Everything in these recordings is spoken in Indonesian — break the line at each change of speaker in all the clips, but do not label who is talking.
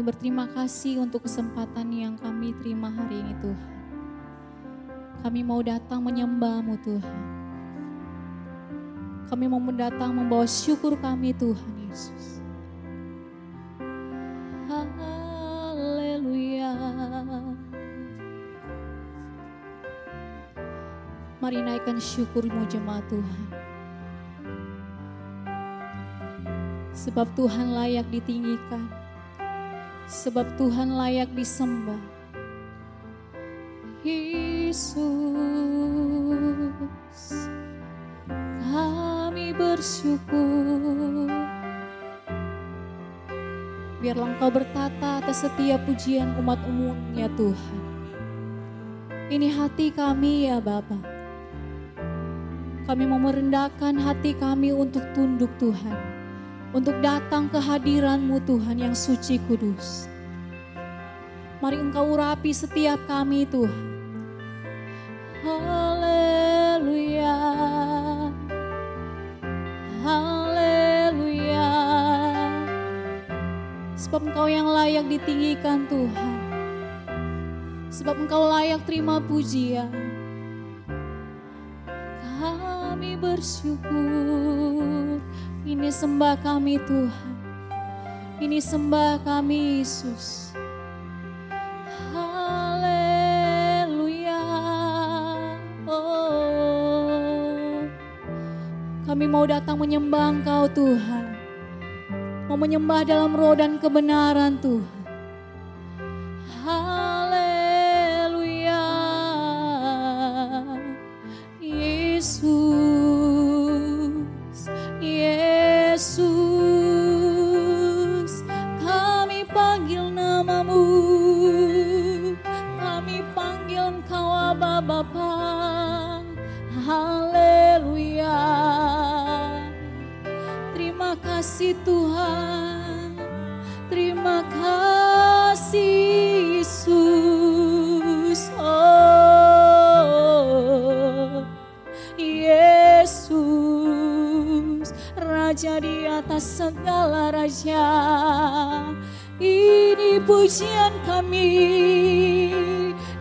berterima kasih untuk kesempatan yang kami terima hari ini Tuhan. Kami mau datang menyembah-Mu Tuhan. Kami mau mendatang membawa syukur kami Tuhan Yesus. Haleluya. Mari naikkan syukur-Mu jemaat Tuhan. Sebab Tuhan layak ditinggikan. Sebab Tuhan layak disembah. Yesus, kami bersyukur. Biarlah Engkau bertata atas setiap pujian umat-Mu ya Tuhan. Ini hati kami ya Bapa. Kami mau merendahkan hati kami untuk tunduk Tuhan. Untuk datang ke hadiran-Mu Tuhan yang suci kudus. Mari Engkau urapi setiap kami Tuhan. Haleluya. Haleluya. Sebab Engkau yang layak ditinggikan Tuhan. Sebab Engkau layak terima pujian. Kami bersyukur. Ini sembah kami Tuhan. Ini sembah kami Yesus. Haleluya. Oh. Kami mau datang menyembah Engkau Tuhan. Mau menyembah dalam roh dan kebenaran Tuhan. Haleluya. Yesus. Yesus, kami panggil nama-Mu, kami panggil Engkau Aba Bapa. Haleluya. Terima kasih Tuhan, terima kasih Yesus. Oh, Yesus, Raja di atas segala raja. Ini pujian kami,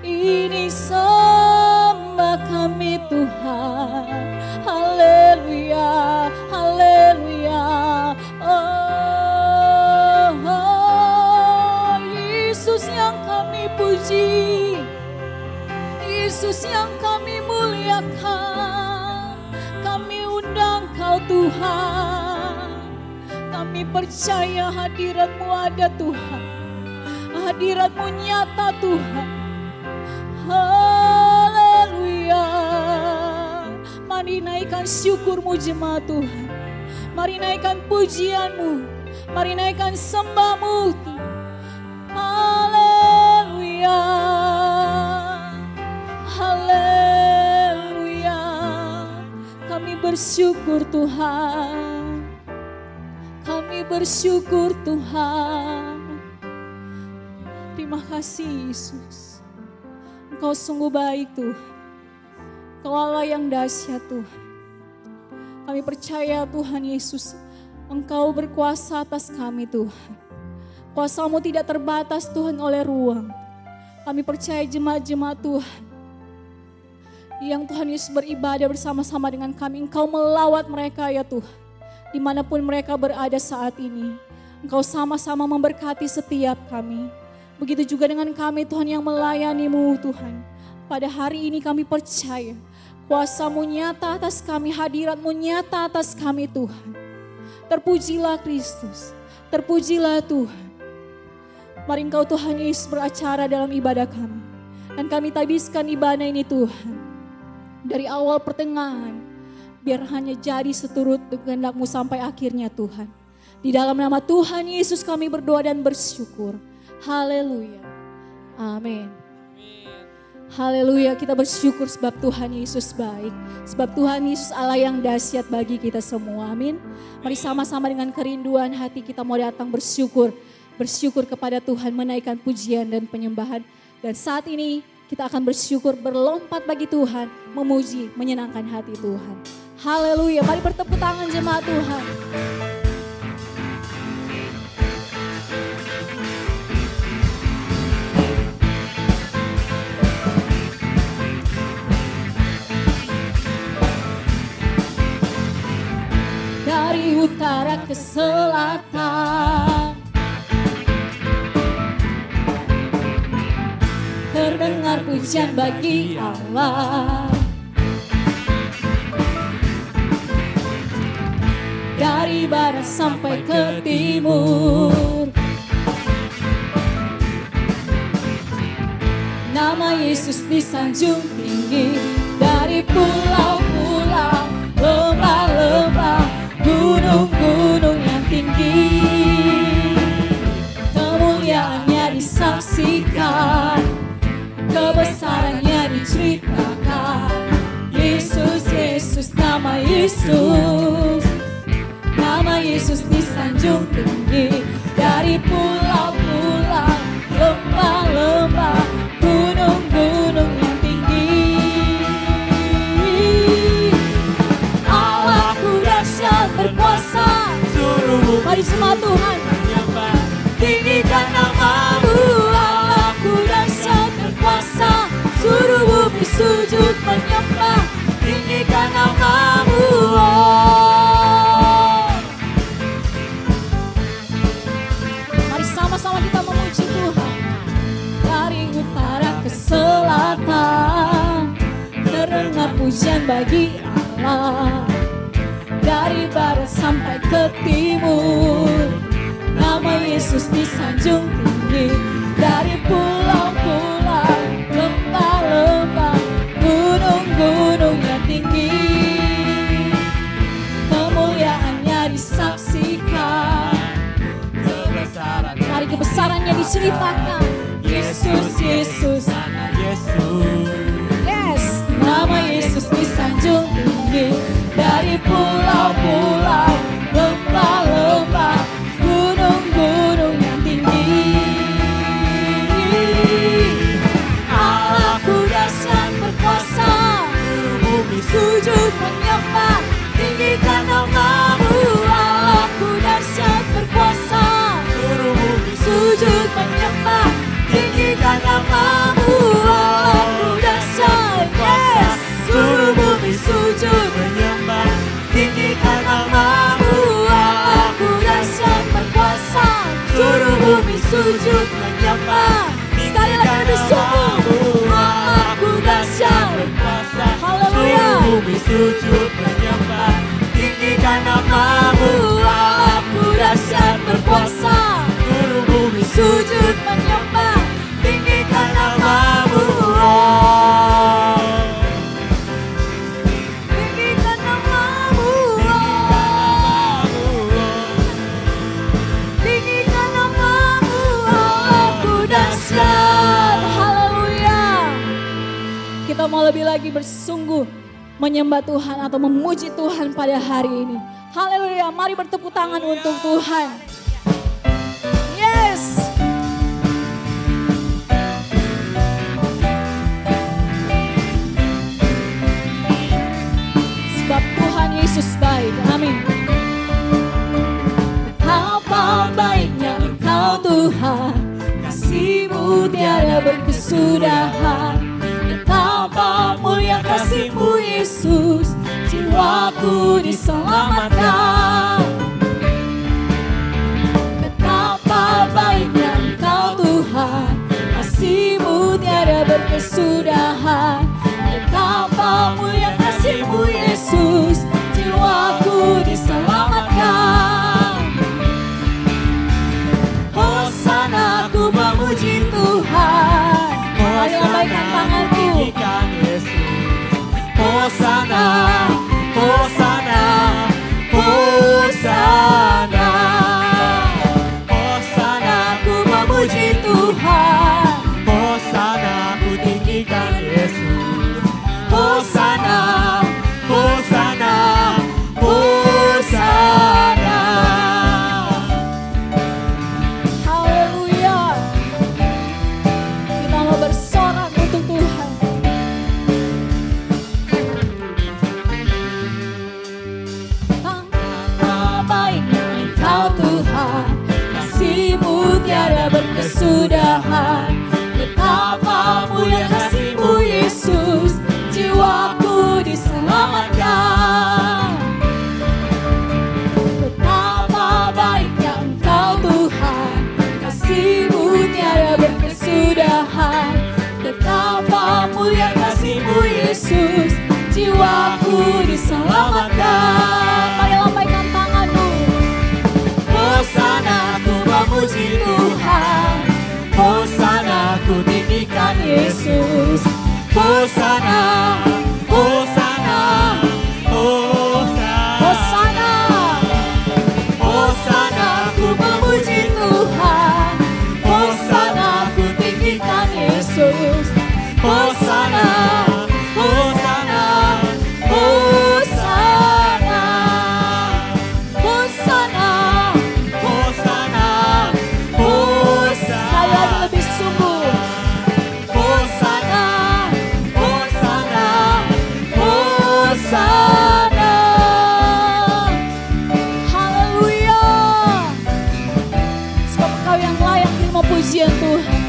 ini sembah kami Tuhan. Haleluya, haleluya. Oh, oh, Yesus yang kami puji, Yesus yang kami muliakan. Kami undang Kau Tuhan. Kami percaya hadirat-Mu ada Tuhan. Hadirat-Mu nyata Tuhan. Haleluya. Mari naikkan syukur-Mu jemaat Tuhan. Mari naikkan pujian-Mu. Mari naikkan sembah-Mu. Haleluya. Haleluya. Kami bersyukur Tuhan. Kami bersyukur Tuhan. Terima kasih Yesus. Engkau sungguh baik Tuhan. Engkau Allah yang dahsyat Tuhan. Kami percaya Tuhan Yesus, Engkau berkuasa atas kami Tuhan. Kuasa-Mu tidak terbatas Tuhan oleh ruang. Kami percaya jemaat-jemaat Tuhan yang Tuhan Yesus beribadah bersama-sama dengan kami. Engkau melawat mereka ya Tuhan. Dimanapun mereka berada saat ini, Engkau sama-sama memberkati setiap kami. Begitu juga dengan kami Tuhan yang melayani-Mu Tuhan. Pada hari ini kami percaya kuasa-Mu nyata atas kami, hadirat-Mu nyata atas kami Tuhan. Terpujilah Kristus, terpujilah Tuhan. Mari Engkau Tuhan Yesus beracara dalam ibadah kami. Dan kami tabiskan ibadah ini Tuhan. Dari awal pertengahan, biar hanya jadi seturut kehendak-Mu sampai akhirnya Tuhan. Di dalam nama Tuhan Yesus kami berdoa dan bersyukur. Haleluya. Amin. Haleluya, kita bersyukur sebab Tuhan Yesus baik. Sebab Tuhan Yesus Allah yang dahsyat bagi kita semua. Amin. Mari sama-sama dengan kerinduan hati kita mau datang bersyukur. Bersyukur kepada Tuhan, menaikkan pujian dan penyembahan. Dan saat ini kita akan bersyukur, berlompat bagi Tuhan, memuji, menyenangkan hati Tuhan. Haleluya, mari bertepuk tangan jemaat Tuhan. ke selatan. Terdengar pujian bagi Allah. Dari barat sampai ke timur, nama Yesus disanjung tinggi. Dari pulau-pulau, lembah-lembah, gunung-gunung yang tinggi, kemuliaannya disaksikan, kebesarannya diceritakan. Yesus, Yesus, nama Yesus, nama Yesus disanjung tinggi. Dari pulau-pulau, lembah-lembah, gunung-gunung yang tinggi, Allahku dahsyat berkuasa. Mari semua Tuhan tinggikan namamu. Allahku dahsyat berkuasa, suruh bumi sujud menyembah. Tinggikan namamu. Mari sama-sama kita memuji Tuhan. Dari utara ke selatan, terdengar pujian bagi Allah. Dari barat sampai ke timur, nama Yesus disanjung tinggi. Dari pulau-pulau, lembah-lembah, gunung-gunung yang tinggi, kemuliaannya disaksikan, hari kebesarannya diceritakan. Yesus, Yesus, nama Yesus, yes, nama Yesus disanjung tinggi. Dari pulau-pulau, lembah-lembah, gunung-gunung yang tinggi, Allahku dahsyat berkuasa, bumi sujud menyembah. Tinggikan namamu. Allahku dahsyat berkuasa, bumi sujud menyembah. Tinggikan namamu. Allahku dahsyat, yes, seluruh bumi sujud menyembah. Tinggikan namamu. Allahku dahsyat berkuasa, seluruh bumi sujud menyembah. Sekali lagi lebih sungguh, Allahku dahsyat berkuasa, haleluya, seluruh bumi sujud menyembah. Tinggikan namamu. Allahku dahsyat berkuasa, seluruh bumi sujud menyembah. Tinggikan namamu. Tinggikan namamu. Tinggikan namamu. Allahku dahsyat. Haleluya. Kita mau lebih lagi bersungguh menyembah Tuhan atau memuji Tuhan pada hari ini. Haleluya. Mari bertepuk tangan untuk Tuhan. Yes. Sebab Tuhan Yesus baik. Amin. Betapa baiknya Engkau Tuhan, kasih-Mu tiada berkesudahan. Betapa mulia kasih-Mu Yesus, jiwaku diselamatkan. Betapa baiknya Engkau Tuhan, kasih-Mu tiada berkesudahan. Betapa mulia kasih-Mu Yesus, jiwaku diselamatkan. Hosana, aku memuji Tuhan. Mari lambaikan tanganmu. Hosana, Hosana, Hosana, Hosana, aku memuji Tuhan. Hosana, aku tinggikan Yesus. Hosana, Hosana, Hosana. Haleluya. Kita mau bersorak untuk Tuhan. Betapa baiknya Engkau Tuhan, kasih-Mu tiada berkesudahan. Betapa mulia kasih-Mu Yesus, jiwaku diselamatkan. Betapa diselamatkan. Mari lambaikan tanganmu.
Hosana ku memuji Tuhan, Hosana ku tinggikan Yesus. Hosana, Hosana, Hosana, Hosana ku memuji Tuhan, Hosana ku tinggikan Yesus. Hosana, Hosana, Hosana, Hosana, Hosana, Hosana.
Sekali lagi lebih sungguh.
Hosana, Hosana, Hosana.
Haleluya. Sebab Engkau yang layak terima pujian Tuhan.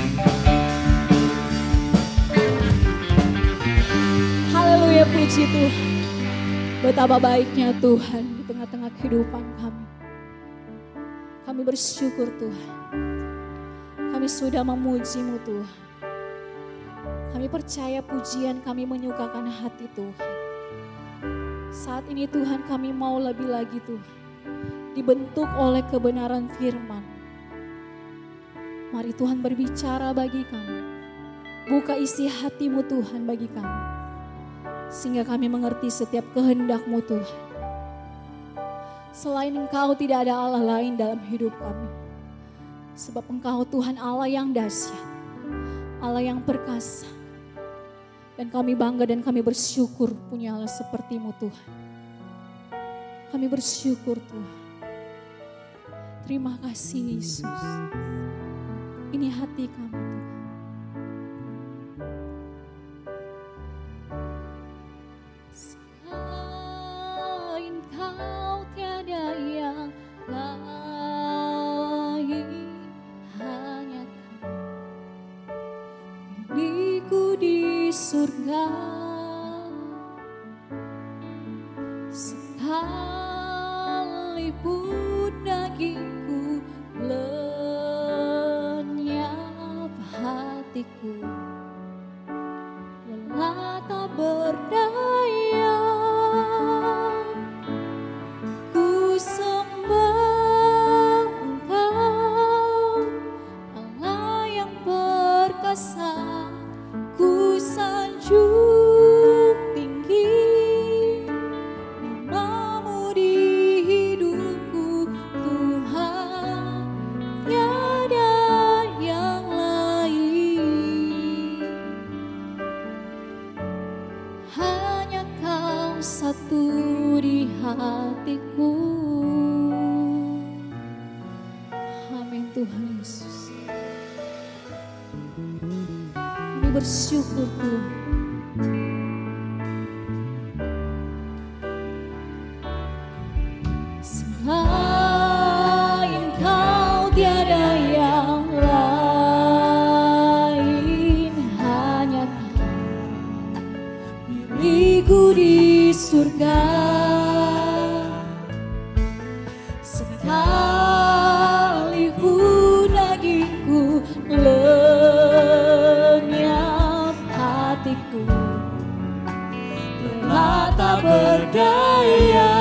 Haleluya, puji Tuhan. Betapa baiknya Tuhan di tengah-tengah kehidupan kami. Kami bersyukur Tuhan. Kami sudah memuji-Mu Tuhan. Kami percaya pujian kami menyukakan hati Tuhan. Saat ini Tuhan kami mau lebih lagi Tuhan. Dibentuk oleh kebenaran firman. Mari Tuhan berbicara bagi kami. Buka isi hati-Mu Tuhan bagi kami. Sehingga kami mengerti setiap kehendak-Mu Tuhan. Selain Engkau tidak ada Allah lain dalam hidup kami. Sebab Engkau Tuhan Allah yang dahsyat. Allah yang perkasa. Dan kami bangga dan kami bersyukur punya Allah seperti-Mu Tuhan. Kami bersyukur Tuhan. Terima kasih Yesus. Ini hati kami Tuhan. Selain Kau tiada yang lain, hanya Kau milikku di surga. Sekalipun dagingku lenyap, hatiku lelah tak berdaya. Ku sembah Engkau, Allah yang perkasa. Ku sanjung tinggi nama-Mu di hidupku Tuhan, tiada yang lain. Hanya Kau satu di hatiku. Amin Tuhan Yesus. Kami bersyukur Tuhan. Selain Kau tiada yang lain, hanya Kau milikku di surga. Sekalipun dagingku lenyap, hatiku lelah tak berdaya.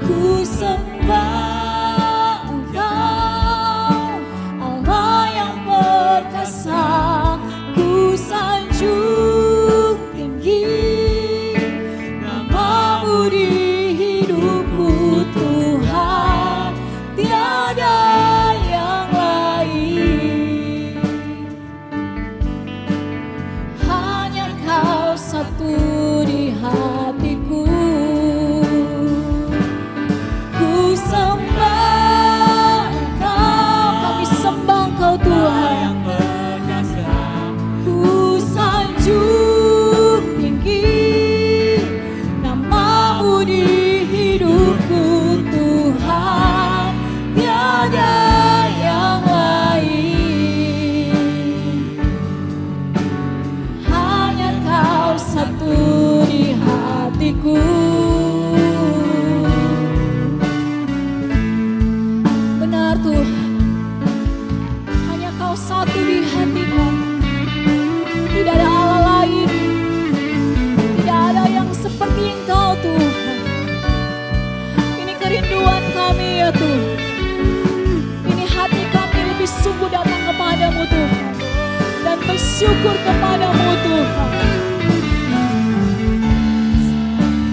Ku sembah Engkau, Allah yang perkasa. Ku sanjung tinggi nama-Mu di hidupku Tuhan, tiada yang lain. Hanya Kau satu di hati. kepadamu Tuhan, dan bersyukur kepadamu Tuhan.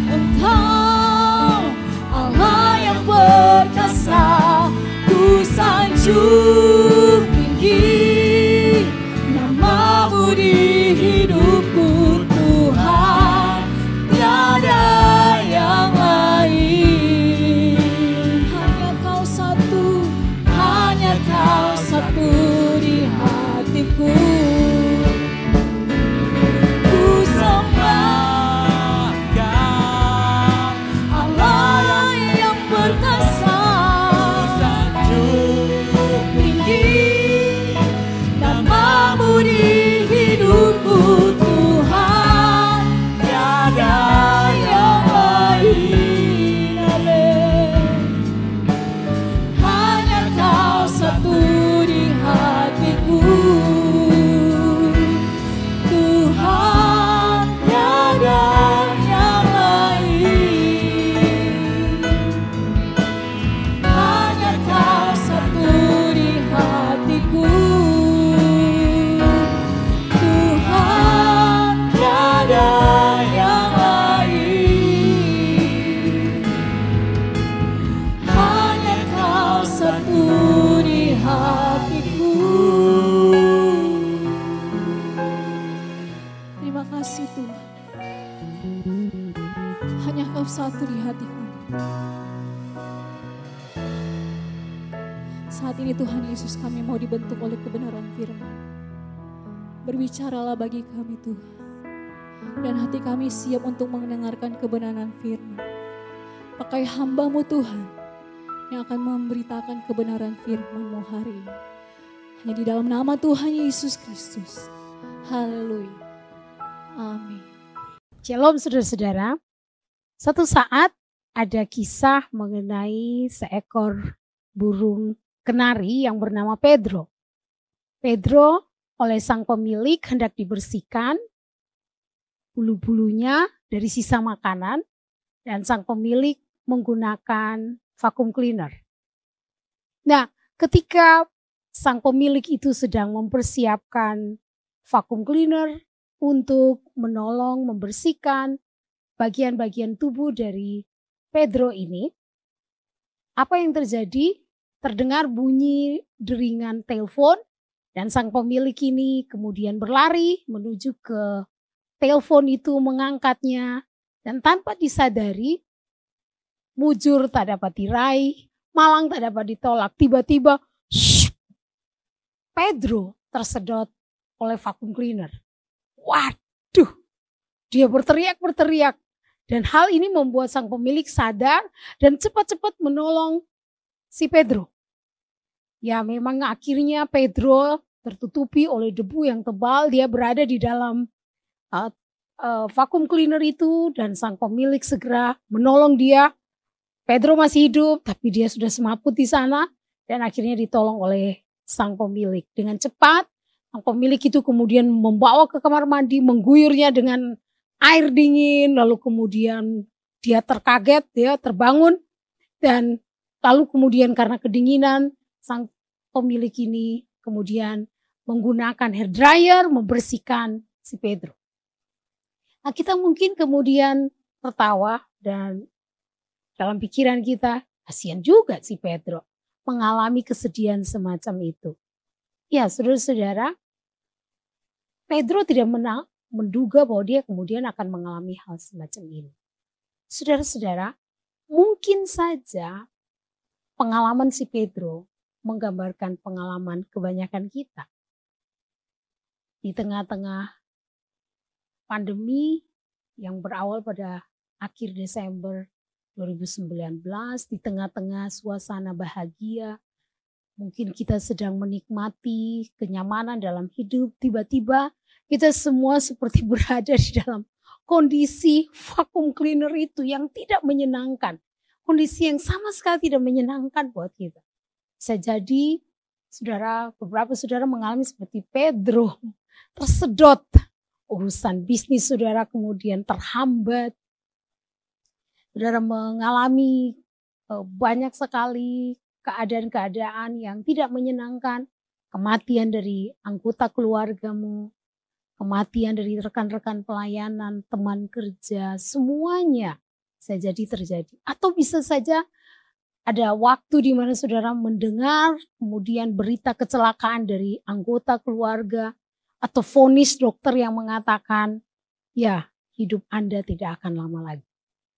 Engkau Allah yang perkasa, ku sanjung tinggi namamu di hidupku Tuhan, tiada yang lain. Hanya kau satu di hatiku. Ku sembah Allah yang perkasa, tinggi namamu di hidupku Tuhan, tiada yang lain. Amin. Hanya kau satu di hatiku Tuhan, tiada yang lain. Hanya kau satu di hatiku Tuhan, tiada yang lain. Hanya kau satu di hatiku. Terima kasih Tuhan. Hanya kau satu di hatiku. Saat ini Tuhan Yesus, kami mau dibentuk oleh kebenaran firman. Berbicaralah bagi kami Tuhan. Dan hati kami siap untuk mendengarkan kebenaran firman. Pakai hamba-Mu Tuhan, yang akan memberitakan kebenaran firman-Mu hari ini. Hanya di dalam nama Tuhan Yesus Kristus. Haleluya. Amin.
Shalom saudara-saudara. Suatu saat ada kisah mengenai seekor burung kenari yang bernama Pedro. Pedro oleh sang pemilik hendak dibersihkan bulu-bulunya dari sisa makanan, dan sang pemilik menggunakan vacuum cleaner. Nah, ketika sang pemilik itu sedang mempersiapkan vacuum cleaner untuk menolong membersihkan bagian-bagian tubuh dari Pedro ini, apa yang terjadi? Terdengar bunyi deringan telepon, dan sang pemilik ini kemudian berlari menuju ke telepon itu, mengangkatnya, dan tanpa disadari, mujur tak dapat diraih, malang tak dapat ditolak. Tiba-tiba, Pedro tersedot oleh vacuum cleaner. Waduh, dia berteriak. Dan hal ini membuat sang pemilik sadar dan cepat-cepat menolong si Pedro. Ya, memang akhirnya Pedro tertutupi oleh debu yang tebal. Dia berada di dalam vacuum cleaner itu, dan sang pemilik segera menolong dia. Pedro masih hidup, tapi dia sudah semaput di sana, dan akhirnya ditolong oleh sang pemilik. Dengan cepat, sang pemilik itu kemudian membawa ke kamar mandi, mengguyurnya dengan air dingin, lalu kemudian dia terkaget, dia terbangun, dan lalu kemudian karena kedinginan, sang pemilik ini kemudian menggunakan hair dryer membersihkan si Pedro. Nah, kita mungkin kemudian tertawa, dan dalam pikiran kita, kasihan juga si Pedro mengalami kesedihan semacam itu. Ya, saudara-saudara, Pedro tidak menduga bahwa dia kemudian akan mengalami hal semacam ini. Saudara-saudara, mungkin saja pengalaman si Pedro menggambarkan pengalaman kebanyakan kita. Di tengah-tengah pandemi yang berawal pada akhir Desember 2019, di tengah-tengah suasana bahagia, mungkin kita sedang menikmati kenyamanan dalam hidup, tiba-tiba kita semua seperti berada di dalam kondisi vacuum cleaner itu yang tidak menyenangkan. Kondisi yang sama sekali tidak menyenangkan buat kita. Bisa jadi saudara, beberapa saudara mengalami seperti Pedro, tersedot. Urusan bisnis saudara kemudian terhambat. Saudara mengalami banyak sekali keadaan-keadaan yang tidak menyenangkan. kematian dari anggota keluargamu, kematian dari rekan-rekan pelayanan, teman kerja, semuanya bisa jadi terjadi. Atau bisa saja ada waktu di mana saudara mendengar kemudian berita kecelakaan dari anggota keluarga atau vonis dokter yang mengatakan, ya hidup Anda tidak akan lama lagi.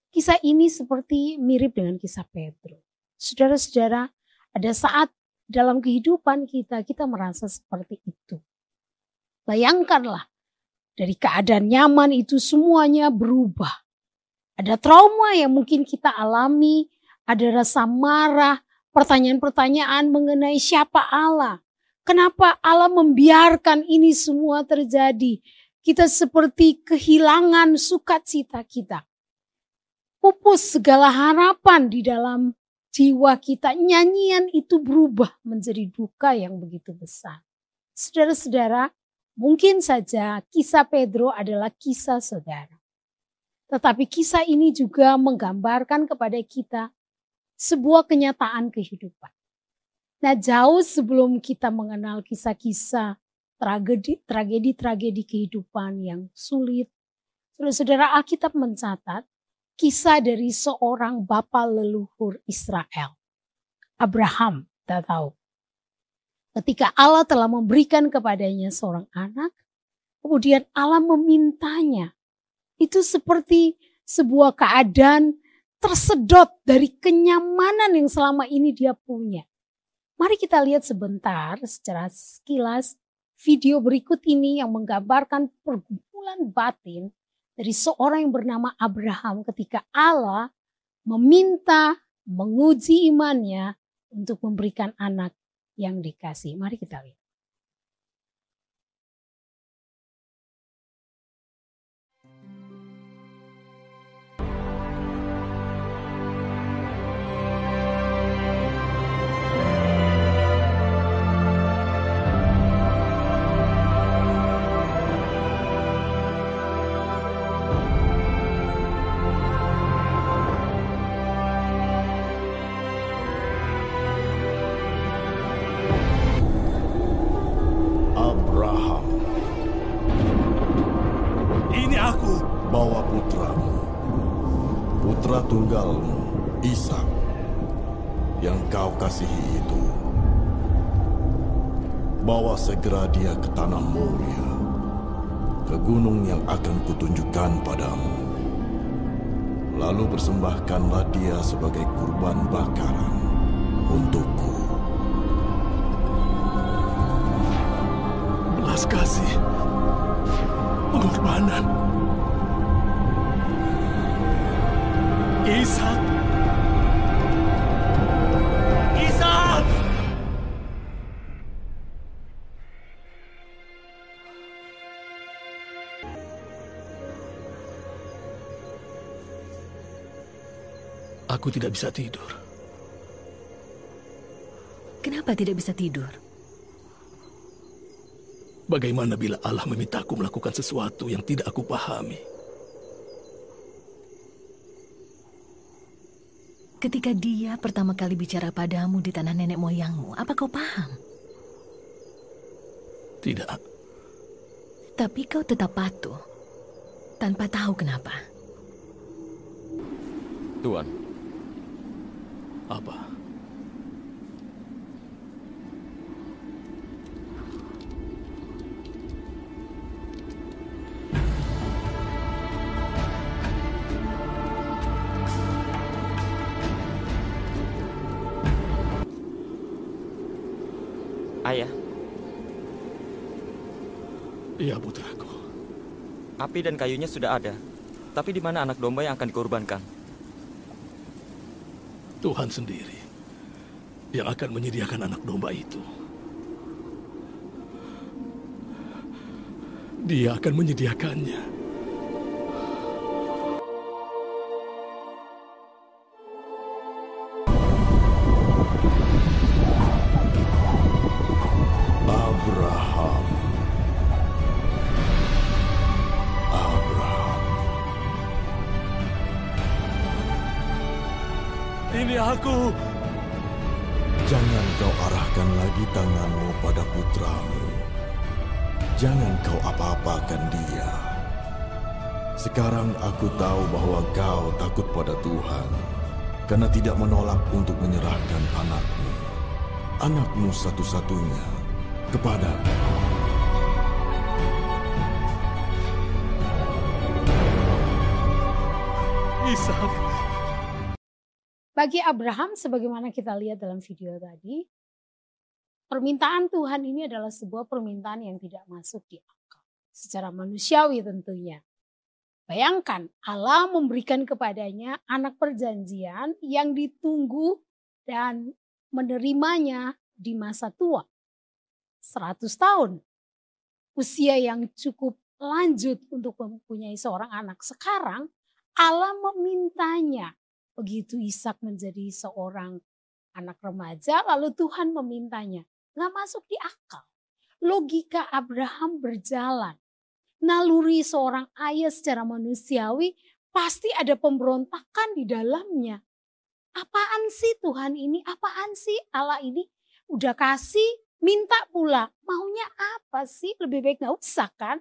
Kisah ini seperti mirip dengan kisah Petrus. Saudara-saudara, ada saat dalam kehidupan kita merasa seperti itu. Bayangkanlah, dari keadaan nyaman itu semuanya berubah. Ada trauma yang mungkin kita alami, ada rasa marah, pertanyaan-pertanyaan mengenai siapa Allah. Kenapa Allah membiarkan ini semua terjadi? Kita seperti kehilangan sukacita kita. Pupus segala harapan di dalam jiwa kita. Nyanyian itu berubah menjadi duka yang begitu besar. Saudara-saudara, mungkin saja kisah Pedro adalah kisah saudara. Tetapi kisah ini juga menggambarkan kepada kita sebuah kenyataan kehidupan. Nah, jauh sebelum kita mengenal kisah-kisah tragedi kehidupan yang sulit, saudara-saudara, Alkitab mencatat kisah dari seorang bapa leluhur Israel, Abraham. Kita tahu, ketika Allah telah memberikan kepadanya seorang anak, kemudian Allah memintanya, itu seperti sebuah keadaan tersedot dari kenyamanan yang selama ini dia punya. Mari kita lihat sebentar secara sekilas video berikut ini yang menggambarkan pergumulan batin dari seorang yang bernama Abraham ketika Allah meminta, menguji imannya untuk memberikan anak yang dikasih. Mari kita lihat.
Bawa putramu, putra tunggalmu, Ishak, yang kau kasihi itu. Bawa segera dia ke tanah Moria, ke gunung yang akan kutunjukkan padamu. Lalu persembahkanlah dia sebagai kurban bakaran untukku. Belas kasih, pengorbanan. Ishak! Ishak! Aku tidak bisa tidur.
Kenapa tidak bisa tidur?
Bagaimana bila Allah memintaku melakukan sesuatu yang tidak aku pahami?
Ketika dia pertama kali bicara padamu di tanah nenek moyangmu, apa kau paham?
Tidak.
Tapi kau tetap patuh, tanpa tahu kenapa.
Tuan.
Apa?
Ayah.
Iya, putraku.
Api dan kayunya sudah ada. Tapi di mana anak domba yang akan dikorbankan?
Tuhan sendiri yang akan menyediakan anak domba itu. Dia akan menyediakannya. Ini aku. Jangan kau arahkan lagi lagi tanganmu pada putramu. Jangan kau apa-apakan dia. Sekarang aku tahu bahwa kau takut pada Tuhan, karena tidak menolak untuk menyerahkan anakmu satu-satunya kepadaku. Ishak.
Bagi Abraham, sebagaimana kita lihat dalam video tadi, permintaan Tuhan ini adalah sebuah permintaan yang tidak masuk di akal. Secara manusiawi tentunya. Bayangkan Allah memberikan kepadanya anak perjanjian yang ditunggu dan menerimanya di masa tua. 100 tahun. Usia yang cukup lanjut untuk mempunyai seorang anak. Sekarang Allah memintanya. Begitu Ishak menjadi seorang anak remaja, lalu Tuhan memintanya. Nggak masuk di akal. Logika Abraham berjalan. Naluri seorang ayah secara manusiawi pasti ada pemberontakan di dalamnya. Apaan sih Tuhan ini? Apaan sih Allah ini? Udah kasih, minta pula. Maunya apa sih? Lebih baik nggak usah kan?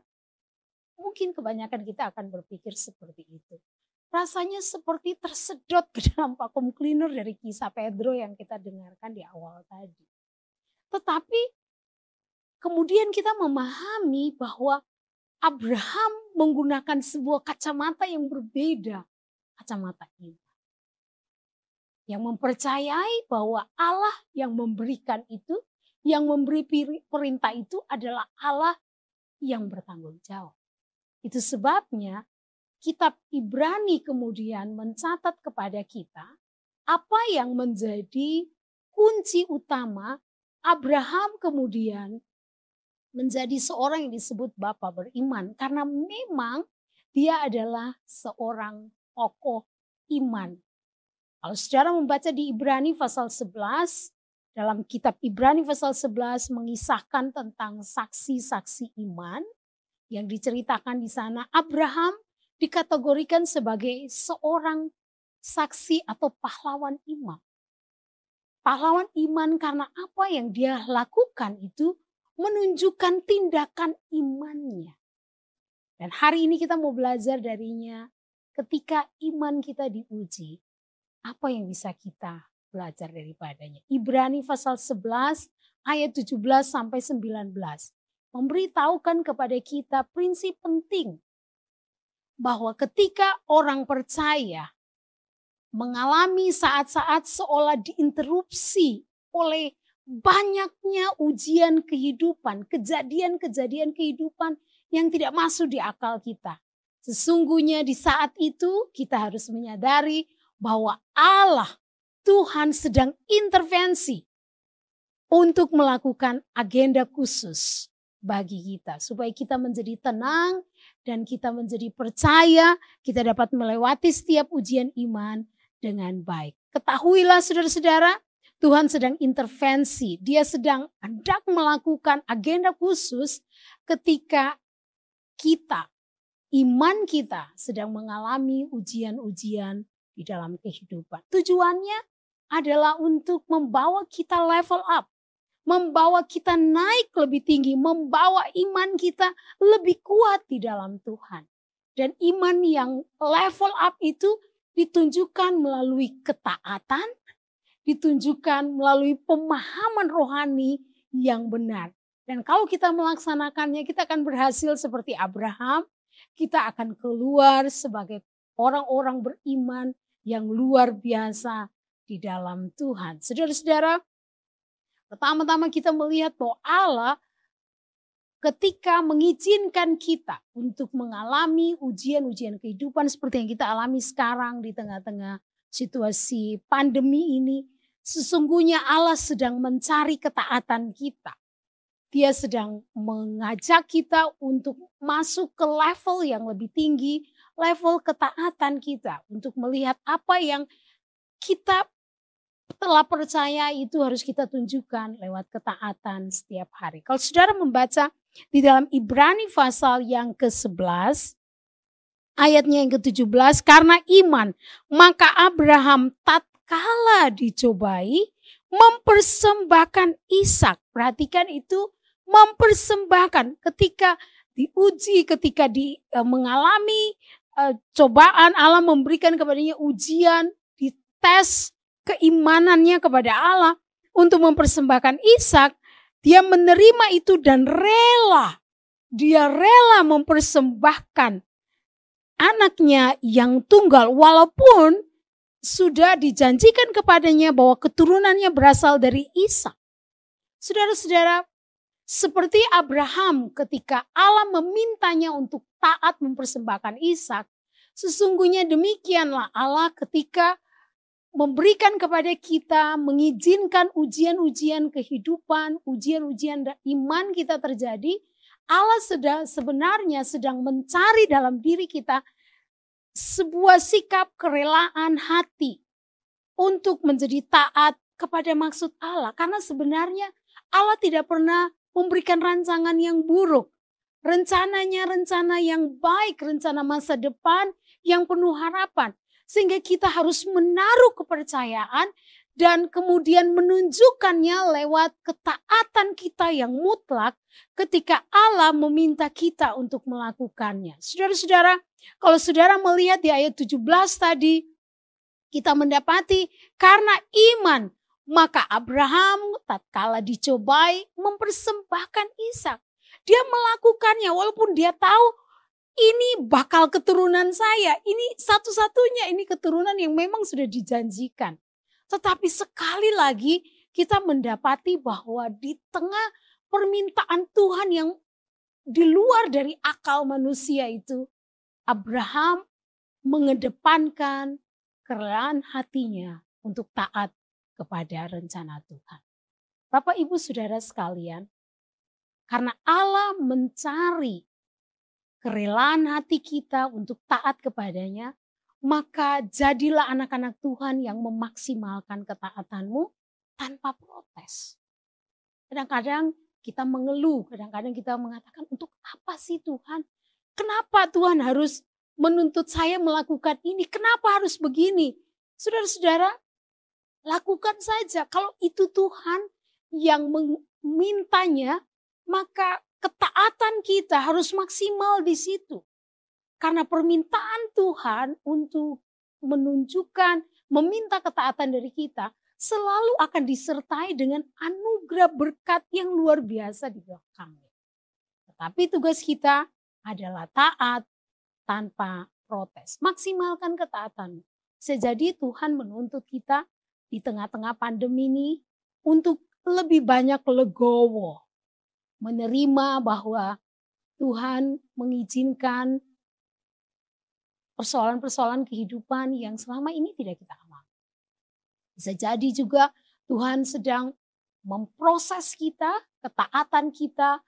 Mungkin kebanyakan kita akan berpikir seperti itu. Rasanya seperti tersedot ke dalam vacuum cleaner dari kisah Pedro yang kita dengarkan di awal tadi. Tetapi kemudian kita memahami bahwa Abraham menggunakan sebuah kacamata yang berbeda. Kacamata iman. Yang mempercayai bahwa Allah yang memberikan itu, yang memberi perintah itu adalah Allah yang bertanggung jawab. Itu sebabnya kitab Ibrani kemudian mencatat kepada kita apa yang menjadi kunci utama Abraham kemudian menjadi seorang yang disebut bapa beriman. Karena memang dia adalah seorang tokoh iman. Kalau saudara membaca di Ibrani pasal 11, dalam kitab Ibrani pasal 11 mengisahkan tentang saksi-saksi iman yang diceritakan di sana. Abraham dikategorikan sebagai seorang saksi atau pahlawan iman. Pahlawan iman karena apa yang dia lakukan itu menunjukkan tindakan imannya. Dan hari ini kita mau belajar darinya, ketika iman kita diuji, apa yang bisa kita belajar daripadanya. Ibrani pasal 11 ayat 17 sampai 19 memberitahukan kepada kita prinsip penting bahwa ketika orang percaya mengalami saat-saat seolah diinterupsi oleh banyaknya ujian kehidupan, kejadian-kejadian kehidupan yang tidak masuk di akal kita. Sesungguhnya di saat itu kita harus menyadari bahwa Allah, Tuhan sedang intervensi untuk melakukan agenda khusus bagi kita. Supaya kita menjadi tenang dan kita menjadi percaya, kita dapat melewati setiap ujian iman dengan baik. Ketahuilah saudara-saudara, Tuhan sedang intervensi, dia sedang hendak melakukan agenda khusus ketika kita, iman kita sedang mengalami ujian-ujian di dalam kehidupan. Tujuannya adalah untuk membawa kita level up, membawa kita naik lebih tinggi, membawa iman kita lebih kuat di dalam Tuhan. Dan iman yang level up itu ditunjukkan melalui ketaatan, ditunjukkan melalui pemahaman rohani yang benar. Dan kalau kita melaksanakannya, kita akan berhasil seperti Abraham. Kita akan keluar sebagai orang-orang beriman yang luar biasa di dalam Tuhan. Saudara-saudara, pertama-tama kita melihat bahwa Allah ketika mengizinkan kita untuk mengalami ujian-ujian kehidupan seperti yang kita alami sekarang di tengah-tengah situasi pandemi ini, sesungguhnya Allah sedang mencari ketaatan kita. Dia sedang mengajak kita untuk masuk ke level yang lebih tinggi, level ketaatan kita. Untuk melihat apa yang kita telah percaya itu harus kita tunjukkan lewat ketaatan setiap hari. Kalau saudara membaca di dalam Ibrani pasal yang ke-11, ayatnya yang ke-17, karena iman maka Abraham tatkala dicobai mempersembahkan Ishak. Perhatikan itu, mempersembahkan ketika diuji, ketika mengalami cobaan, Allah memberikan kepadanya ujian, dites keimanannya kepada Allah untuk mempersembahkan Ishak. Dia menerima itu dan rela. Dia rela mempersembahkan anaknya yang tunggal walaupun sudah dijanjikan kepadanya bahwa keturunannya berasal dari Ishak. Saudara-saudara, seperti Abraham ketika Allah memintanya untuk taat mempersembahkan Ishak, sesungguhnya demikianlah Allah ketika memberikan kepada kita, mengizinkan ujian-ujian kehidupan, ujian-ujian iman kita terjadi. Allah sebenarnya sedang mencari dalam diri kita sebuah sikap kerelaan hati untuk menjadi taat kepada maksud Allah. Karena sebenarnya Allah tidak pernah memberikan rancangan yang buruk. Rencananya rencana yang baik, rencana masa depan yang penuh harapan. Sehingga kita harus menaruh kepercayaan dan kemudian menunjukkannya lewat ketaatan kita yang mutlak ketika Allah meminta kita untuk melakukannya. Saudara-saudara, kalau saudara melihat di ayat 17 tadi, kita mendapati karena iman, maka Abraham tatkala dicobai mempersembahkan Ishak. Dia melakukannya walaupun dia tahu ini bakal keturunan saya. Ini satu-satunya, ini keturunan yang memang sudah dijanjikan. Tetapi sekali lagi kita mendapati bahwa di tengah permintaan Tuhan yang di luar dari akal manusia itu, Abraham mengedepankan kerelaan hatinya untuk taat kepada rencana Tuhan. Bapak, Ibu, Saudara sekalian, karena Allah mencari kerelaan hati kita untuk taat kepadanya, maka jadilah anak-anak Tuhan yang memaksimalkan ketaatanmu tanpa protes. Kadang-kadang kita mengeluh, kadang-kadang kita mengatakan, untuk apa sih Tuhan? Kenapa Tuhan harus menuntut saya melakukan ini? Kenapa harus begini? Saudara-saudara, lakukan saja. Kalau itu Tuhan yang memintanya, maka ketaatan kita harus maksimal di situ. Karena permintaan Tuhan untuk menunjukkan, meminta ketaatan dari kita selalu akan disertai dengan anugerah berkat yang luar biasa di belakangnya. Tetapi tugas kita adalah taat tanpa protes. Maksimalkan ketaatan. Sejadi Tuhan menuntut kita di tengah-tengah pandemi ini untuk lebih banyak legowo. Menerima bahwa Tuhan mengizinkan persoalan-persoalan kehidupan yang selama ini tidak kita alami. Bisa jadi juga Tuhan sedang memproses kita, ketaatan kita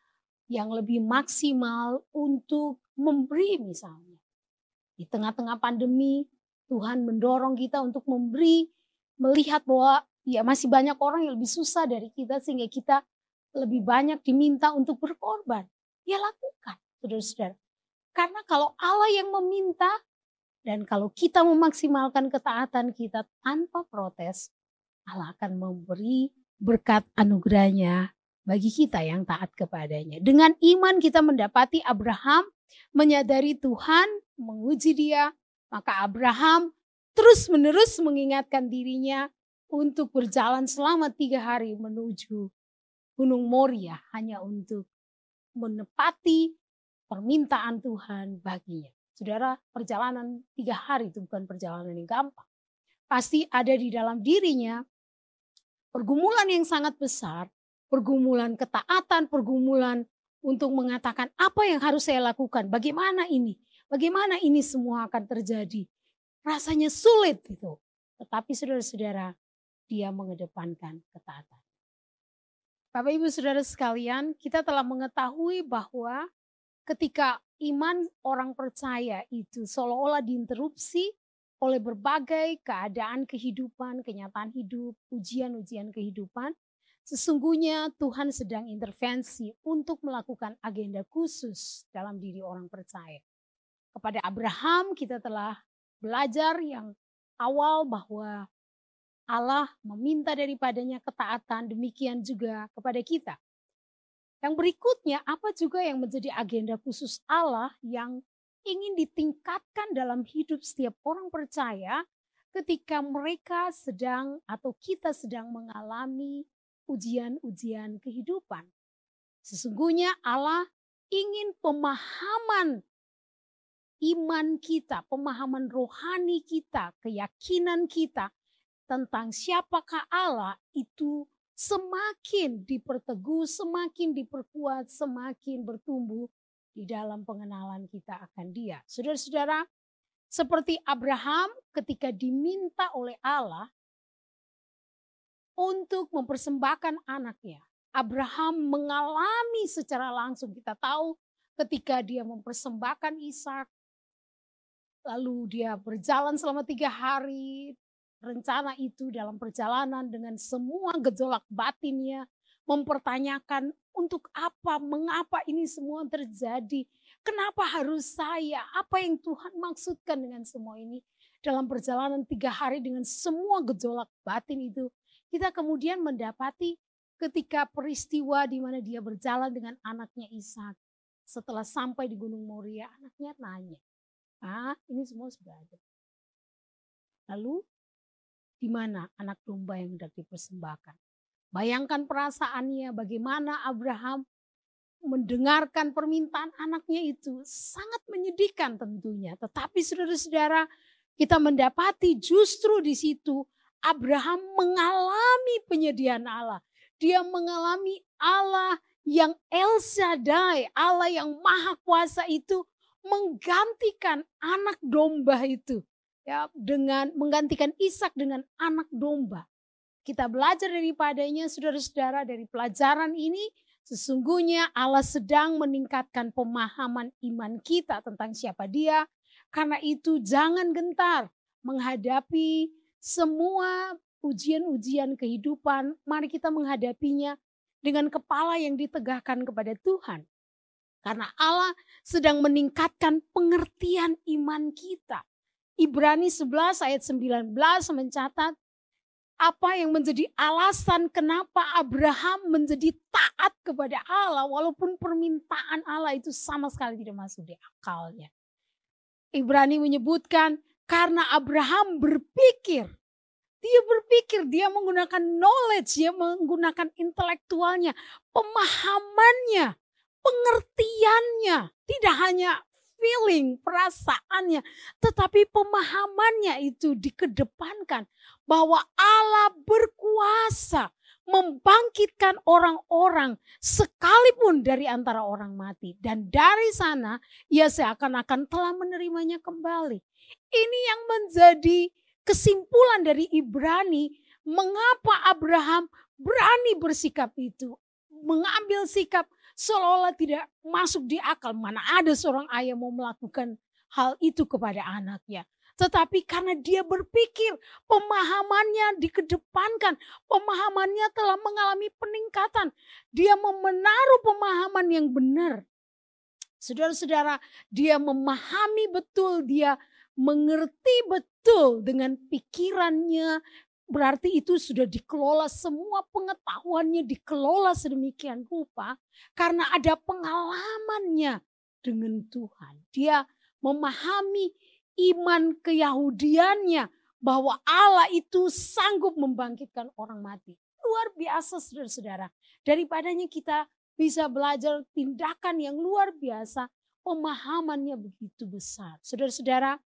yang lebih maksimal untuk memberi misalnya. Di tengah-tengah pandemi, Tuhan mendorong kita untuk memberi, melihat bahwa ya masih banyak orang yang lebih susah dari kita sehingga kita lebih banyak diminta untuk berkorban. Ya lakukan, saudara-saudara. Karena kalau Allah yang meminta dan kalau kita memaksimalkan ketaatan kita tanpa protes, Allah akan memberi berkat anugerahnya bagi kita yang taat kepadanya. Dengan iman kita mendapati Abraham menyadari Tuhan menguji dia, maka Abraham terus-menerus mengingatkan dirinya untuk berjalan selama 3 hari menuju Gunung Moria hanya untuk menepati permintaan Tuhan baginya. Saudara, perjalanan 3 hari itu bukan perjalanan yang gampang. Pasti ada di dalam dirinya pergumulan yang sangat besar, pergumulan ketaatan, pergumulan untuk mengatakan apa yang harus saya lakukan, bagaimana ini semua akan terjadi. Rasanya sulit itu. Tetapi saudara-saudara, dia mengedepankan ketaatan. Bapak Ibu Saudara sekalian, kita telah mengetahui bahwa ketika iman orang percaya itu seolah-olah diinterupsi oleh berbagai keadaan kehidupan, kenyataan hidup, ujian-ujian kehidupan, sesungguhnya Tuhan sedang intervensi untuk melakukan agenda khusus dalam diri orang percaya. Kepada Abraham kita telah belajar yang awal bahwa Allah meminta daripadanya ketaatan, demikian juga kepada kita. Yang berikutnya, apa juga yang menjadi agenda khusus Allah yang ingin ditingkatkan dalam hidup setiap orang percaya ketika mereka sedang atau kita sedang mengalami ujian-ujian kehidupan. Sesungguhnya Allah ingin pemahaman iman kita, pemahaman rohani kita, keyakinan kita tentang siapakah Allah itu semakin diperteguh, semakin diperkuat, semakin bertumbuh di dalam pengenalan kita akan Dia. Saudara-saudara, seperti Abraham ketika diminta oleh Allah untuk mempersembahkan anaknya. Abraham mengalami secara langsung, kita tahu ketika dia mempersembahkan Ishak, lalu dia berjalan selama 3 hari. Rencana itu dalam perjalanan dengan semua gejolak batinnya, mempertanyakan untuk apa, mengapa ini semua terjadi, kenapa harus saya, apa yang Tuhan maksudkan dengan semua ini. Dalam perjalanan 3 hari dengan semua gejolak batin itu, kita kemudian mendapati ketika peristiwa di mana dia berjalan dengan anaknya Ishak. Setelah sampai di Gunung Moria, anaknya nanya, ini semua sudah ada. Lalu di mana anak domba yang hendak dipersembahkan? Bayangkan perasaannya bagaimana Abraham mendengarkan permintaan anaknya itu. Sangat menyedihkan tentunya. Tetapi saudara-saudara, kita mendapati justru di situ Abraham mengalami penyediaan Allah. Dia mengalami Allah yang El Shaddai, Allah yang Maha Kuasa itu menggantikan anak domba itu. Ya, dengan menggantikan Ishak dengan anak domba. Kita belajar daripadanya, saudara-saudara, dari pelajaran ini sesungguhnya Allah sedang meningkatkan pemahaman iman kita tentang siapa Dia. Karena itu jangan gentar menghadapi semua ujian-ujian kehidupan. Mari kita menghadapinya dengan kepala yang ditegakkan kepada Tuhan. Karena Allah sedang meningkatkan pengertian iman kita. Ibrani 11 ayat 19 mencatat apa yang menjadi alasan kenapa Abraham menjadi taat kepada Allah walaupun permintaan Allah itu sama sekali tidak masuk di akalnya. Ibrani menyebutkan karena Abraham berpikir, dia menggunakan knowledge, dia menggunakan intelektualnya, pemahamannya, pengertiannya, tidak hanya feeling, perasaannya, tetapi pemahamannya itu dikedepankan bahwa Allah berkuasa membangkitkan orang-orang sekalipun dari antara orang mati. Dan dari sana ia seakan-akan telah menerimanya kembali. Ini yang menjadi kesimpulan dari Ibrani, mengapa Abraham berani bersikap itu, mengambil sikap seolah-olah tidak masuk di akal. Mana ada seorang ayah mau melakukan hal itu kepada anaknya. Tetapi karena dia berpikir, pemahamannya dikedepankan, pemahamannya telah mengalami peningkatan. Dia menaruh pemahaman yang benar. Saudara-saudara, dia memahami betul, dia mengerti betul dengan pikirannya. Berarti itu sudah dikelola, semua pengetahuannya dikelola sedemikian rupa karena ada pengalamannya dengan Tuhan. Dia memahami iman keyahudiannya bahwa Allah itu sanggup membangkitkan orang mati. Luar biasa saudara-saudara. Daripadanya kita bisa belajar tindakan yang luar biasa, pemahamannya begitu besar. Saudara-saudara,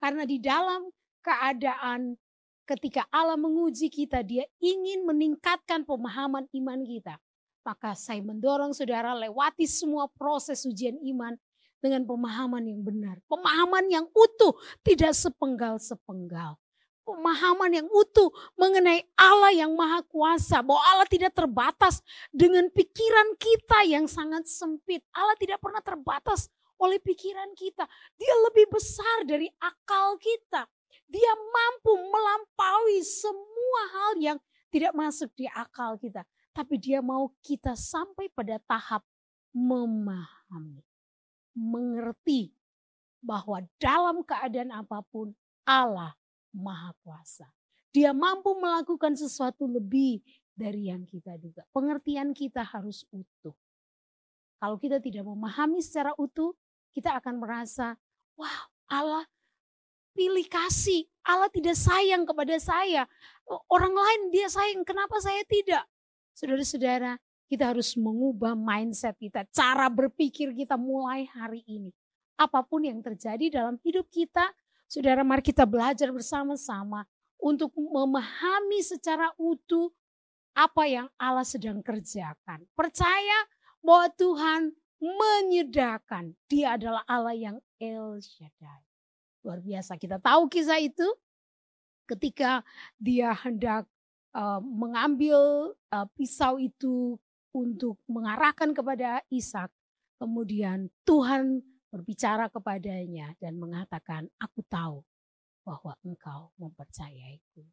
karena di dalam keadaan ketika Allah menguji kita, Dia ingin meningkatkan pemahaman iman kita. Maka saya mendorong saudara lewati semua proses ujian iman dengan pemahaman yang benar. Pemahaman yang utuh, tidak sepenggal-sepenggal. Pemahaman yang utuh mengenai Allah yang Maha Kuasa. Bahwa Allah tidak terbatas dengan pikiran kita yang sangat sempit. Allah tidak pernah terbatas oleh pikiran kita. Dia lebih besar dari akal kita. Dia mampu melampaui semua hal yang tidak masuk di akal kita. Tapi Dia mau kita sampai pada tahap memahami. Mengerti bahwa dalam keadaan apapun Allah Maha Kuasa. Dia mampu melakukan sesuatu lebih dari yang kita duga. Pengertian kita harus utuh. Kalau kita tidak memahami secara utuh, kita akan merasa, wah Allah pilih kasih. Allah tidak sayang kepada saya. Orang lain dia sayang, kenapa saya tidak? Saudara-saudara, kita harus mengubah mindset kita, cara berpikir kita mulai hari ini. Apapun yang terjadi dalam hidup kita, saudara, mari kita belajar bersama-sama untuk memahami secara utuh apa yang Allah sedang kerjakan. Percaya bahwa Tuhan menyediakan. Dia adalah Allah yang El Shaddai. Luar biasa, kita tahu kisah itu ketika dia hendak mengambil pisau itu untuk mengarahkan kepada Ishak. Kemudian Tuhan berbicara kepadanya dan mengatakan, aku tahu bahwa engkau mempercayaiku.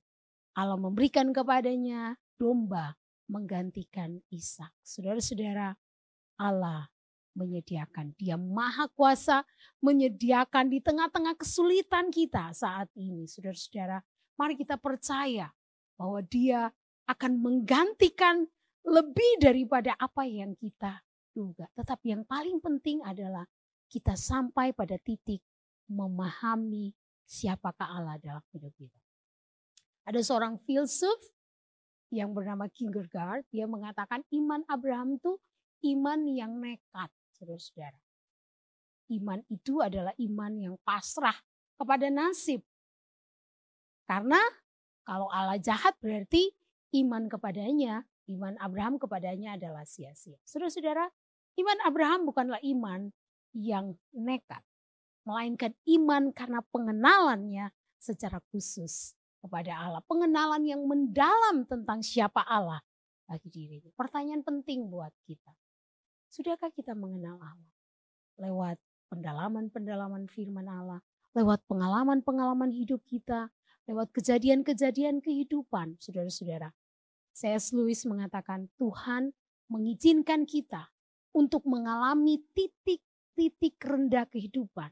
Allah memberikan kepadanya domba menggantikan Ishak. Saudara-saudara, Allah menyediakan. Dia maha kuasa menyediakan di tengah-tengah kesulitan kita saat ini. Saudara-saudara, mari kita percaya bahwa dia akan menggantikan lebih daripada apa yang kita duga. Tetapi yang paling penting adalah kita sampai pada titik memahami siapakah Allah dalam hidup kita. Ada seorang filsuf yang bernama Kierkegaard, dia mengatakan iman Abraham itu iman yang nekat, saudara-saudara. Iman itu adalah iman yang pasrah kepada nasib. Karena kalau Allah jahat berarti iman kepadanya, iman Abraham kepadanya adalah sia-sia. Saudara-saudara, iman Abraham bukanlah iman yang nekat, melainkan iman karena pengenalannya secara khusus kepada Allah. Pengenalan yang mendalam tentang siapa Allah bagi dirinya. Pertanyaan penting buat kita. Sudahkah kita mengenal Allah? Lewat pendalaman-pendalaman firman Allah, lewat pengalaman-pengalaman hidup kita, lewat kejadian-kejadian kehidupan, saudara-saudara. C.S. Lewis mengatakan Tuhan mengizinkan kita untuk mengalami titik-titik rendah kehidupan.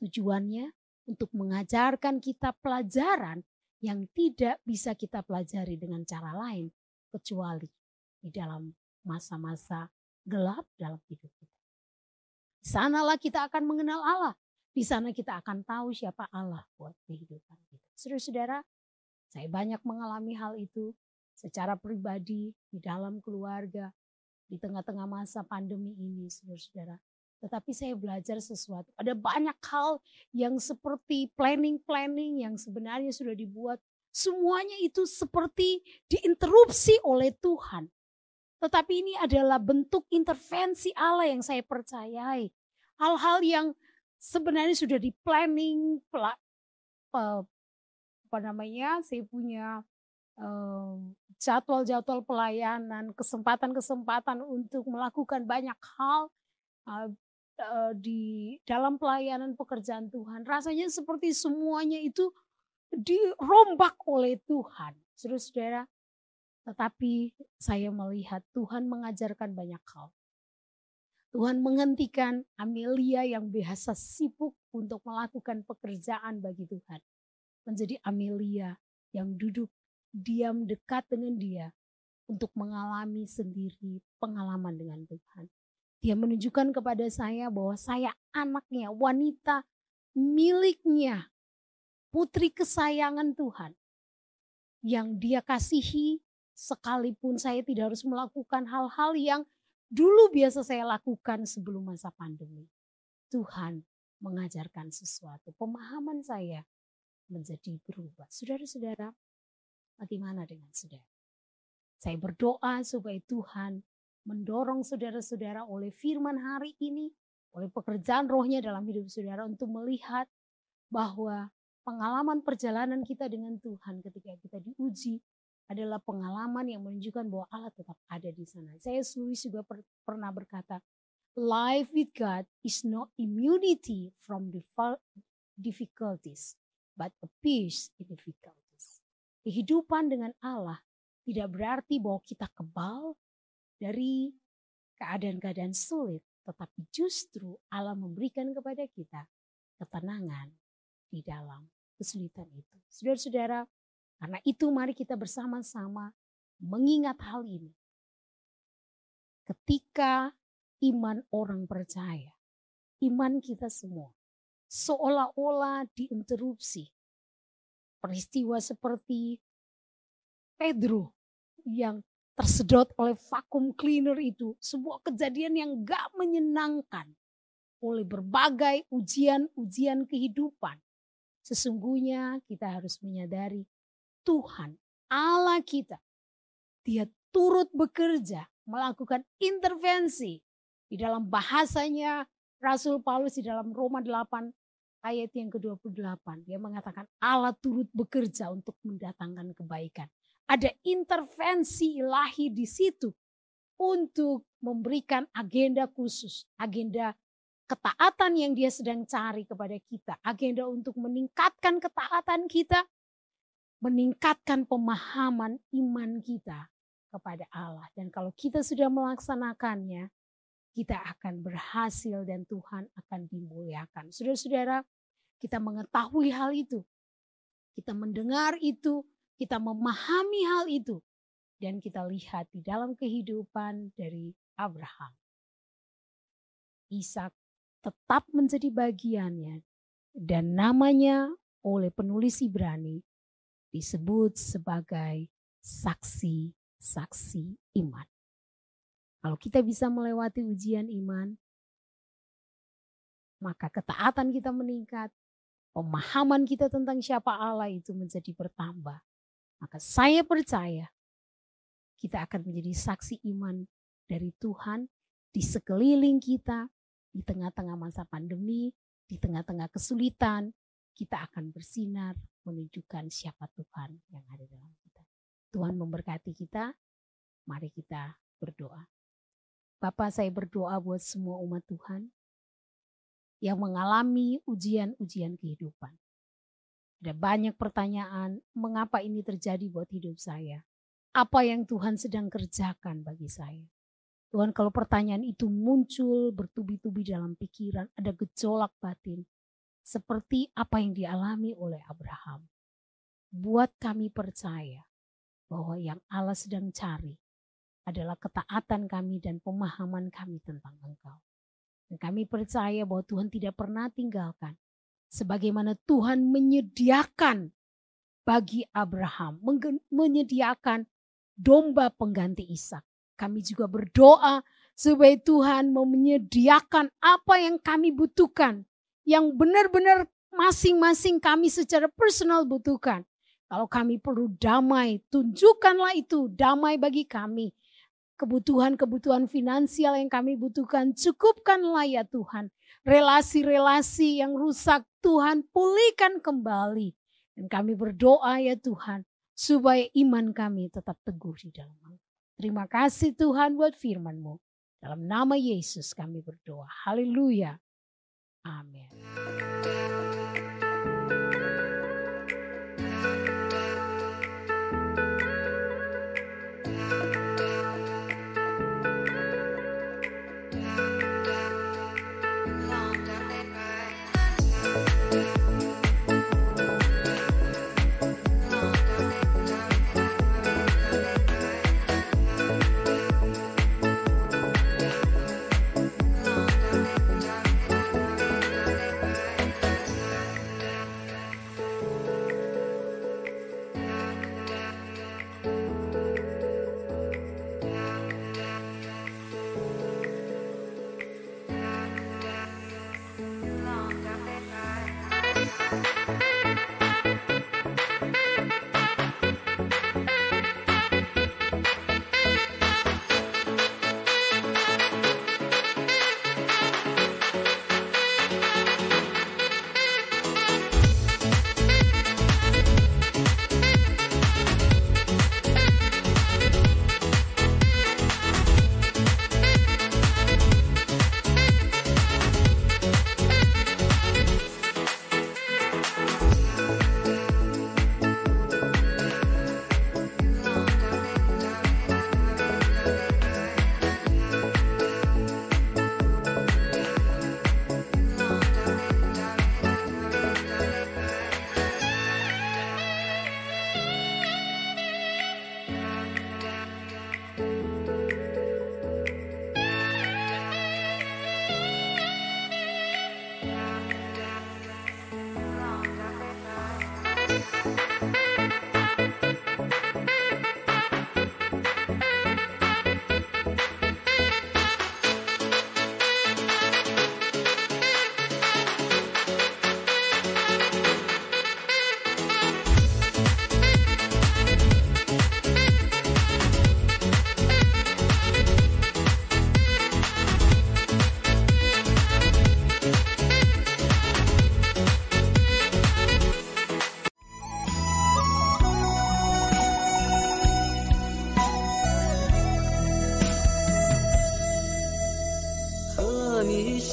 Tujuannya untuk mengajarkan kita pelajaran yang tidak bisa kita pelajari dengan cara lain kecuali di dalam masa-masa gelap dalam hidup kita. Di sanalah kita akan mengenal Allah. Di sana kita akan tahu siapa Allah buat kehidupan kita. Saudara-saudara, saya banyak mengalami hal itu secara pribadi, di dalam keluarga, di tengah-tengah masa pandemi ini, saudara-saudara. Tetapi saya belajar sesuatu. Ada banyak hal yang seperti planning-planning yang sebenarnya sudah dibuat. Semuanya itu seperti diinterupsi oleh Tuhan. Tetapi ini adalah bentuk intervensi Allah yang saya percayai. Hal-hal yang sebenarnya sudah di planning, saya punya jadwal-jadwal pelayanan, kesempatan-kesempatan untuk melakukan banyak hal di dalam pelayanan pekerjaan Tuhan. Rasanya seperti semuanya itu dirombak oleh Tuhan. Saudara-saudara, tetapi saya melihat Tuhan mengajarkan banyak hal. Tuhan menghentikan Amelia yang biasa sibuk untuk melakukan pekerjaan bagi Tuhan. Menjadi Amelia yang duduk diam dekat dengan dia untuk mengalami sendiri pengalaman dengan Tuhan. Dia menunjukkan kepada saya bahwa saya anaknya, wanita miliknya, putri kesayangan Tuhan. Yang dia kasihi sekalipun saya tidak harus melakukan hal-hal yang dulu biasa saya lakukan sebelum masa pandemi. Tuhan mengajarkan sesuatu. Pemahaman saya menjadi berubah. Saudara-saudara, bagaimana dengan saudara? Saya berdoa supaya Tuhan mendorong saudara-saudara oleh firman hari ini, oleh pekerjaan rohnya dalam hidup saudara untuk melihat bahwa pengalaman perjalanan kita dengan Tuhan ketika kita diuji adalah pengalaman yang menunjukkan bahwa Allah tetap ada di sana. Saya Lewis juga pernah berkata, life with God is not immunity from difficulties, but a peace in difficulties. Kehidupan dengan Allah tidak berarti bahwa kita kebal dari keadaan-keadaan sulit, tetapi justru Allah memberikan kepada kita ketenangan di dalam kesulitan itu. Saudara-saudara, Karena itu mari kita bersama-sama mengingat hal ini. Ketika iman orang percaya, iman kita semua seolah-olah diinterupsi. Peristiwa seperti Pedro yang tersedot oleh vacuum cleaner itu, sebuah kejadian yang gak menyenangkan oleh berbagai ujian-ujian kehidupan. Sesungguhnya kita harus menyadari Tuhan Allah kita, Dia turut bekerja, melakukan intervensi. Di dalam bahasanya Rasul Paulus di dalam Roma 8 ayat yang ke-28. Dia mengatakan Allah turut bekerja untuk mendatangkan kebaikan. Ada intervensi ilahi di situ untuk memberikan agenda khusus. Agenda ketaatan yang dia sedang cari kepada kita. Agenda untuk meningkatkan ketaatan kita. Meningkatkan pemahaman iman kita kepada Allah. Dan kalau kita sudah melaksanakannya, kita akan berhasil dan Tuhan akan dimuliakan. Saudara-saudara, kita mengetahui hal itu. Kita mendengar itu, kita memahami hal itu. Dan kita lihat di dalam kehidupan dari Abraham. Ishak tetap menjadi bagiannya. Dan namanya oleh penulis Ibrani disebut sebagai saksi-saksi iman. Kalau kita bisa melewati ujian iman, maka ketaatan kita meningkat, pemahaman kita tentang siapa Allah itu menjadi bertambah. Maka saya percaya kita akan menjadi saksi iman dari Tuhan di sekeliling kita, di tengah-tengah masa pandemi, di tengah-tengah kesulitan, kita akan bersinar menunjukkan siapa Tuhan yang ada dalam kita. Tuhan memberkati kita, mari kita berdoa. Bapa, saya berdoa buat semua umat Tuhan yang mengalami ujian-ujian kehidupan. Ada banyak pertanyaan, mengapa ini terjadi buat hidup saya? Apa yang Tuhan sedang kerjakan bagi saya? Tuhan, kalau pertanyaan itu muncul bertubi-tubi dalam pikiran, ada gejolak batin, seperti apa yang dialami oleh Abraham. Buat kami percaya bahwa yang Allah sedang cari adalah ketaatan kami dan pemahaman kami tentang Engkau. Dan kami percaya bahwa Tuhan tidak pernah tinggalkan. Sebagaimana Tuhan menyediakan bagi Abraham, menyediakan domba pengganti Ishak. Kami juga berdoa supaya Tuhan mau menyediakan apa yang kami butuhkan. Yang benar-benar masing-masing kami secara personal butuhkan. Kalau kami perlu damai, tunjukkanlah itu damai bagi kami. Kebutuhan-kebutuhan finansial yang kami butuhkan, cukupkanlah ya Tuhan. Relasi-relasi yang rusak, Tuhan pulihkan kembali. Dan kami berdoa ya Tuhan, supaya iman kami tetap teguh di dalam Engkau. Terima kasih Tuhan buat firman-Mu. Dalam nama Yesus kami berdoa. Haleluya. Amin.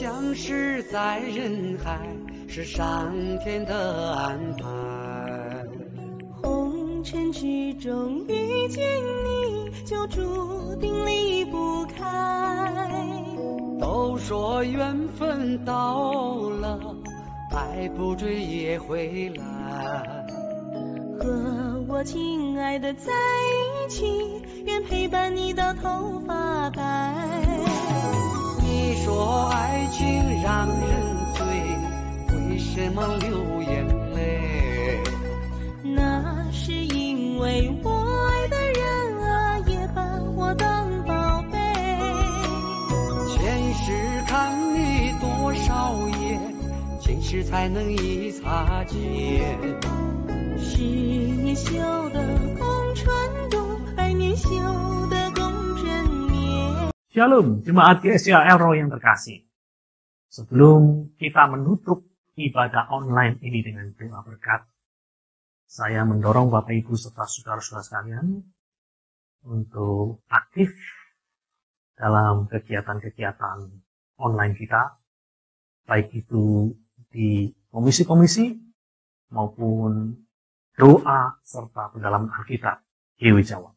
相识在人海，是上天的安排。
红尘之中遇见你，就注定离不开。
都说缘分到了，爱不追也会来。
和我亲爱的在一起，愿陪伴你到头发白。
你说爱情让人醉，为什么流眼泪？
那是因为我爱的人啊，也把我当宝贝。
前世看你多少夜，今世才能一擦肩。
十年修得共船渡，2年修得共枕眠。
Shalom, jemaat GSCA Elroy yang terkasih. Sebelum kita menutup ibadah online ini dengan doa berkat, saya mendorong Bapak Ibu serta saudara-saudara sekalian untuk aktif dalam kegiatan-kegiatan online kita, baik itu di komisi-komisi maupun doa serta pendalaman Alkitab GW Jawa.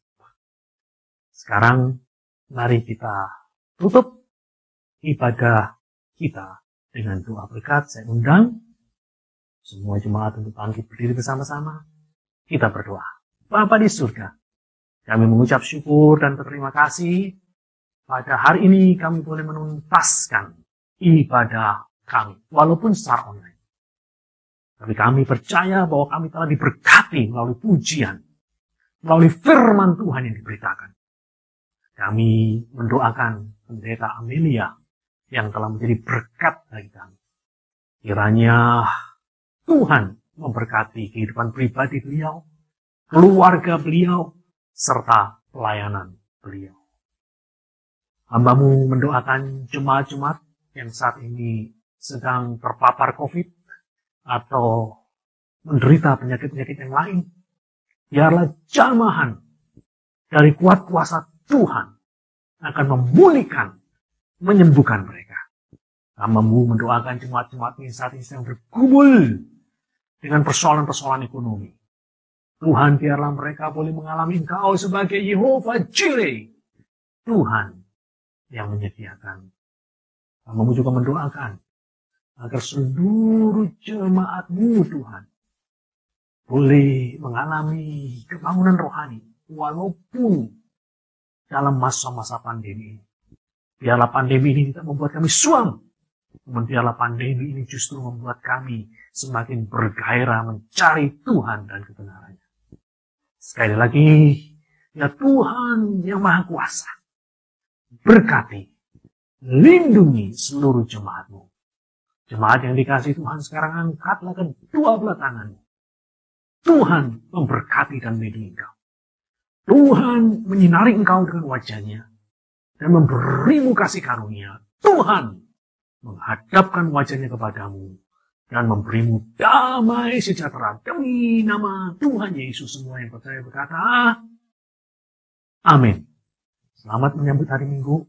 Sekarang mari kita tutup ibadah kita dengan doa berkat. Saya undang semua jemaat untuk bangkit berdiri bersama-sama. Kita berdoa. Bapa di surga, kami mengucap syukur dan berterima kasih pada hari ini kami boleh menuntaskan ibadah kami, walaupun secara online. Tapi kami percaya bahwa kami telah diberkati melalui pujian, melalui firman Tuhan yang diberitakan. Kami mendoakan pendeta Amelia yang telah menjadi berkat bagi kami. Kiranya Tuhan memberkati kehidupan pribadi beliau, keluarga beliau, serta pelayanan beliau. Hamba-Mu mendoakan jemaat-jemaat yang saat ini sedang terpapar COVID atau menderita penyakit-penyakit yang lain. Biarlah jamahan dari kuat kuasa Tuhan akan memulihkan, menyembuhkan mereka. Hamba-Mu mendoakan jemaat-jemaat yang saat ini sedang bergumul dengan persoalan-persoalan ekonomi. Tuhan, biarlah mereka boleh mengalami Engkau sebagai Yehova Jireh, Tuhan yang menyediakan. Hamba-Mu juga mendoakan agar seluruh jemaat-Mu, Tuhan, boleh mengalami kebangunan rohani walaupun dalam masa-masa pandemi ini. Biarlah pandemi ini tidak membuat kami suam, namun biarlah pandemi ini justru membuat kami semakin bergairah mencari Tuhan dan kebenarannya. Sekali lagi, ya Tuhan yang Maha Kuasa, berkati, lindungi seluruh jemaat-Mu. Jemaat yang dikasihi Tuhan sekarang angkatlah kedua belah tangan. Tuhan memberkati dan melindungi Engkau. Tuhan menyinari Engkau dengan wajahnya dan memberimu kasih karunia. Tuhan menghadapkan wajahnya kepadamu dan memberimu damai sejahtera. Demi nama Tuhan Yesus, semua yang percaya berkata, amin. Selamat menyambut hari Minggu.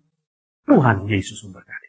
Tuhan Yesus memberkati.